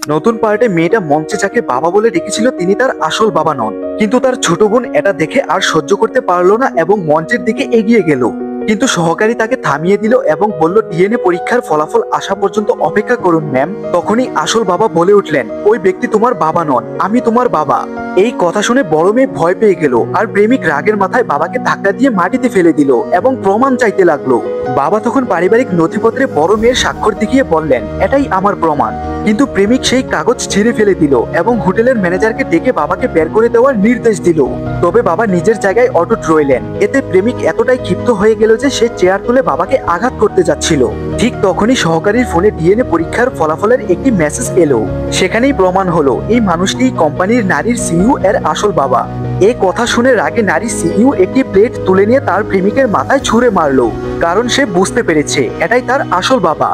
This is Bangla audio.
নতুন পার্টে মেয়েটা মঞ্চে যাকে বাবা বলে ডেকেছিল তিনি তার আসল বাবা নন, কিন্তু তার ছোট বোন এটা দেখে আর সহ্য করতে পারলো না এবং মঞ্চের দিকে এগিয়ে গেল। কিন্তু সহকারী তাকে থামিয়ে দিল এবং বলল, ডিএনএ পরীক্ষার ফলাফল আসা পর্যন্ত অপেক্ষা করুন ম্যাম। তখনই আসল বাবা বলে উঠলেন, ওই ব্যক্তি তোমার বাবা নন, আমি তোমার বাবা। এই কথা শুনে বড় মেয়ে ভয় পেয়ে গেল আর প্রেমিক রাগের মাথায় বাবাকে ধাক্কা দিয়ে মাটিতে ফেলে দিল এবং প্রমাণ চাইতে লাগলো। বাবা তখন পারিবারিক নথিপত্রে বড় মেয়ের স্বাক্ষর দেখিয়ে বললেন, এটাই আমার প্রমাণ। কিন্তু প্রেমিক সেই কাগজ ছিঁড়ে ফেলে দিল এবং হোটেলের ম্যানেজারকে ডেকে বাবাকে বের করে দেওয়ার নির্দেশ দিল। তবে বাবা নিজের জায়গায় অটুট রইলেন। এতে প্রেমিক এতটাই ক্ষিপ্ত হয়ে গেল যে সে চেয়ার তুলে বাবাকে আঘাত করতে যাচ্ছিল। ঠিক তখনই সহকারীর ফোনে ডিএনএ পরীক্ষার ফলাফলের একটি মেসেজ এলো। সেখানেই প্রমাণ হলো এই মানুষটি কোম্পানির নারীর সিইও এর আসল বাবা। এই কথা শুনে রাগে নারী সিইও একটি প্লেট তুলে নিয়ে তার প্রেমিকের মাথায় ছুঁড়ে মারলো, কারণ সে বুঝতে পেরেছে এটাই তার আসল বাবা।